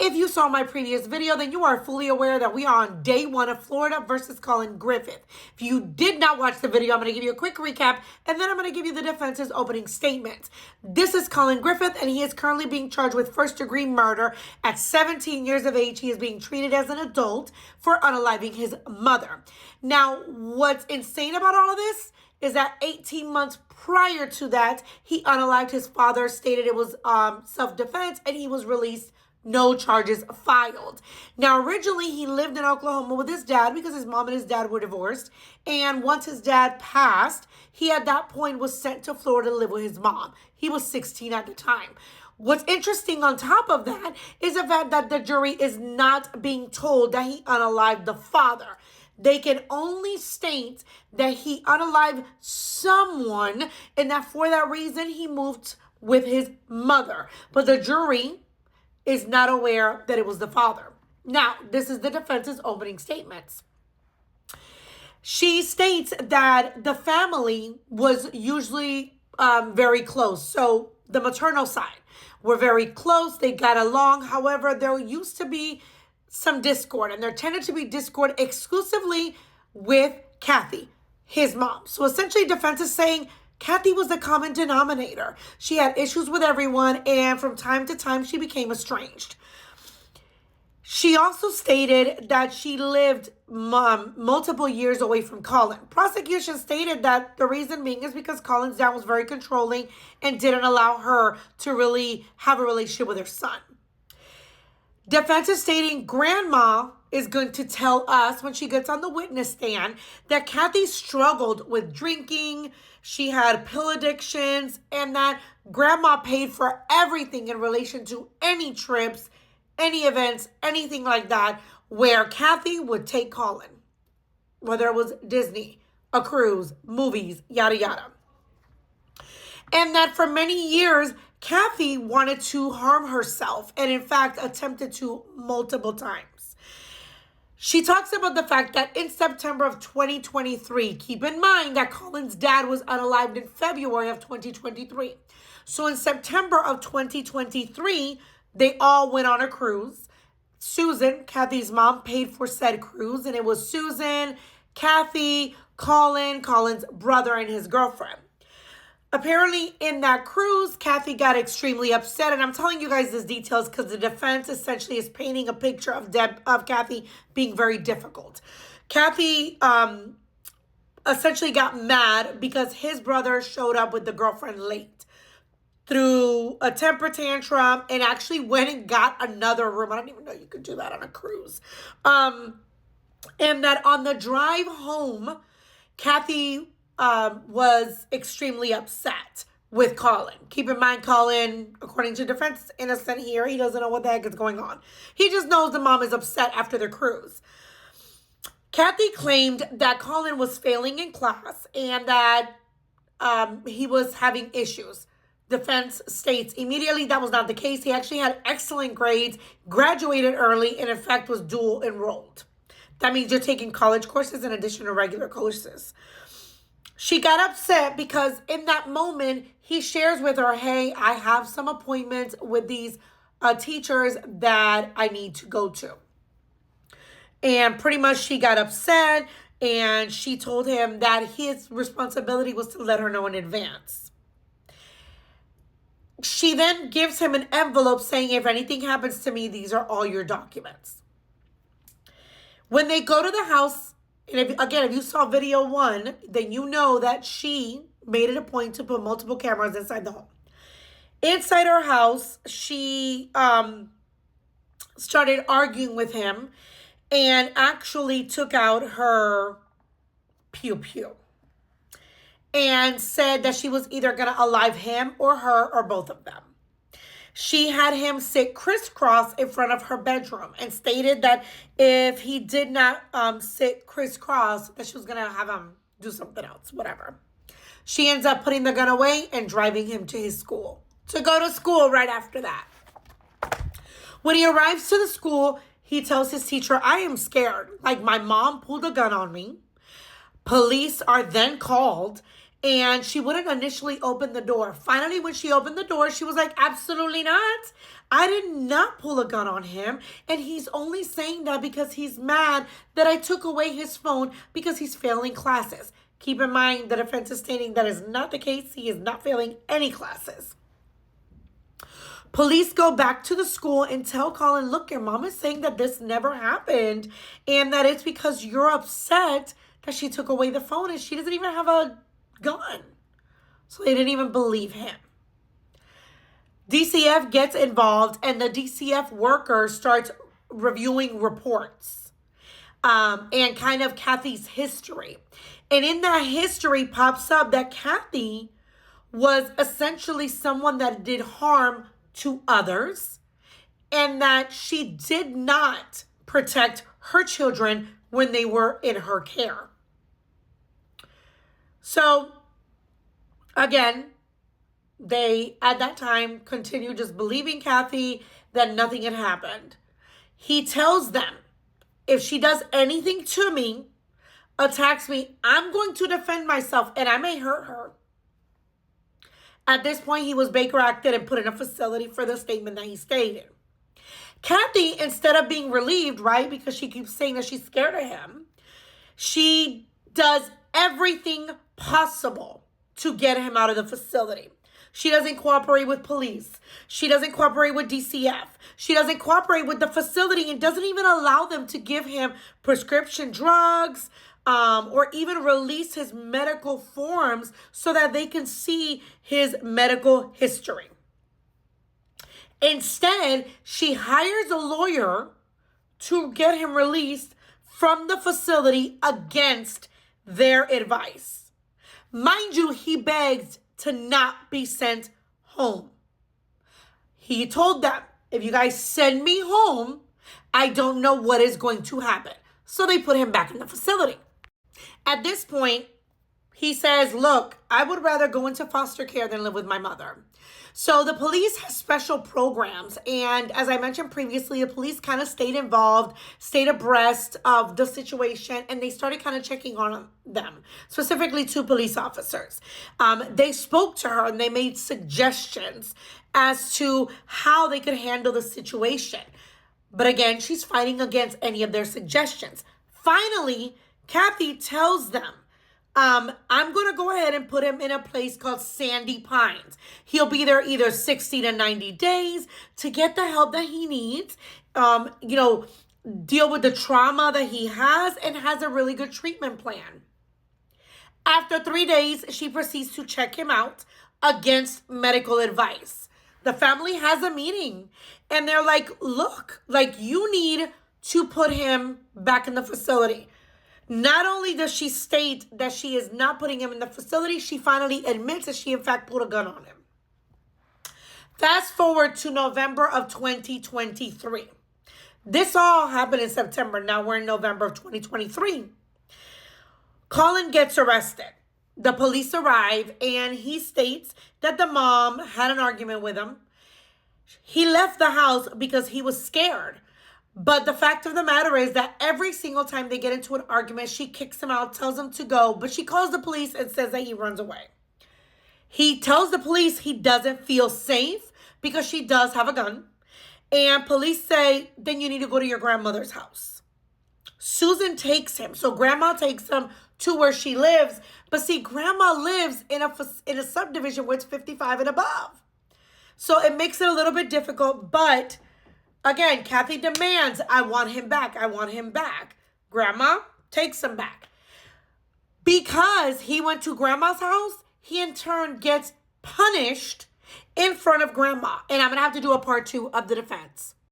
If you saw my previous video, then you are fully aware that we are on day 1 of Florida versus Collin Griffith. If you did not watch the video, I'm going to give you a quick recap, and then I'm going to give you the defense's opening statement. This is Collin Griffith, and he is currently being charged with first-degree murder. At 17 years of age, he is being treated as an adult for unaliving his mother. Now, what's insane about all of this is that 18 months prior to that, he unalived his father, stated it was self-defense, and he was released. No charges filed. Now, originally, he lived in Oklahoma with his dad because his mom and his dad were divorced. And once his dad passed, he at that point was sent to Florida to live with his mom. He was 16 at the time. What's interesting on top of that is the fact that the jury is not being told that he unalived the father. They can only state that he unalived someone and that for that reason he moved with his mother. But the jury is not aware that it was the father. Now, this is the defense's opening statements. She states that the family was usually very close. So the maternal side were very close. They got along. However, there used to be some discord, and there tended to be discord exclusively with Kathy, his mom. So essentially, defense is saying Kathy was the common denominator. She had issues with everyone, and from time to time, she became estranged. She also stated that she lived multiple years away from Collin. Prosecution stated that the reason being is because Collin's dad was very controlling and didn't allow her to really have a relationship with her son. Defense is stating grandma is going to tell us when she gets on the witness stand that Kathy struggled with drinking, she had pill addictions, and that grandma paid for everything in relation to any trips, any events, anything like that, where Kathy would take Collin, whether it was Disney, a cruise, movies, yada, yada. And that for many years, Kathy wanted to harm herself and, in fact, attempted to multiple times. She talks about the fact that in September of 2023, keep in mind that Collin's dad was unalived in February of 2023. So in September of 2023, they all went on a cruise. Susan, Kathy's mom, paid for said cruise, and it was Susan, Kathy, Collin, Collin's brother, and his girlfriend. Apparently, in that cruise, Kathy got extremely upset, and I'm telling you guys these details because the defense essentially is painting a picture of Kathy being very difficult. Kathy essentially got mad because his brother showed up with the girlfriend late, threw a temper tantrum, and actually went and got another room. I didn't even know you could do that on a cruise. And that on the drive home, Kathy was extremely upset with Collin. Keep in mind, Collin, according to defense, is innocent here. He doesn't know what the heck is going on. He just knows the mom is upset after the cruise. Kathy claimed that Collin was failing in class and that he was having issues. Defense states immediately that was not the case. He actually had excellent grades, graduated early, and in fact was dual enrolled. That means you're taking college courses in addition to regular courses. She got upset because in that moment, he shares with her, hey, I have some appointments with these teachers that I need to go to. And pretty much she got upset, and she told him that his responsibility was to let her know in advance. She then gives him an envelope saying, if anything happens to me, these are all your documents. When they go to the house, and if you saw video 1, then you know that she made it a point to put multiple cameras inside the home. Inside her house, she started arguing with him and actually took out her pew-pew and said that she was either going to alive him or her or both of them. She had him sit crisscross in front of her bedroom and stated that if he did not sit crisscross, that she was going to have him do something else, whatever. She ends up putting the gun away and driving him to his school, to go to school right after that. When he arrives to the school, he tells his teacher, I am scared. Like, my mom pulled a gun on me. Police are then called, and she wouldn't initially open the door. Finally, when she opened the door, she was like, absolutely not. I did not pull a gun on him, and he's only saying that because he's mad that I took away his phone because he's failing classes. Keep in mind, the defense is stating that is not the case. He is not failing any classes. Police go back to the school and tell Collin, look, your mom is saying that this never happened and that it's because you're upset that she took away the phone and she doesn't even have a gun. So they didn't even believe him. DCF gets involved and the DCF worker starts reviewing reports and kind of Kathy's history. And in that history pops up that Kathy was essentially someone that did harm to others and that she did not protect her children when they were in her care. So, again, they, at that time, continued just believing Kathy that nothing had happened. He tells them, if she does anything to me, attacks me, I'm going to defend myself and I may hurt her. At this point, he was Baker acted and put in a facility for the statement that he stated. Kathy, instead of being relieved, right, because she keeps saying that she's scared of him, she does everything possible to get him out of the facility. She doesn't cooperate with police. She doesn't cooperate with DCF. She doesn't cooperate with the facility and doesn't even allow them to give him prescription drugs, or even release his medical forms so that they can see his medical history. Instead, she hires a lawyer to get him released from the facility against their advice. Mind you, he begged to not be sent home. He told them, if you guys send me home, I don't know what is going to happen. So they put him back in the facility. At this point, he says, look, I would rather go into foster care than live with my mother. So the police has special programs. And as I mentioned previously, the police kind of stayed involved, stayed abreast of the situation, and they started kind of checking on them, specifically 2 police officers. They spoke to her and they made suggestions as to how they could handle the situation. But again, she's fighting against any of their suggestions. Finally, Kathy tells them, I'm going to go ahead and put him in a place called Sandy Pines. He'll be there either 60 to 90 days to get the help that he needs, deal with the trauma that he has, and has a really good treatment plan. After 3 days, she proceeds to check him out against medical advice. The family has a meeting and they're like, look, you need to put him back in the facility. Not only does she state that she is not putting him in the facility, she finally admits that she in fact put a gun on him. Fast forward to November of 2023. This all happened in September. Now we're in November of 2023. Collin gets arrested. The police arrive and he states that the mom had an argument with him. He left the house because he was scared. But the fact of the matter is that every single time they get into an argument, she kicks him out, tells him to go, but she calls the police and says that he runs away. He tells the police he doesn't feel safe because she does have a gun. And police say, then you need to go to your grandmother's house. Susan takes him. So grandma takes him to where she lives. But see, grandma lives in a subdivision where it's 55 and above. So it makes it a little bit difficult, but again, Kathy demands, I want him back. I want him back. Grandma takes him back. Because he went to grandma's house, he in turn gets punished in front of grandma. And I'm going to have to do a part 2 of the defense.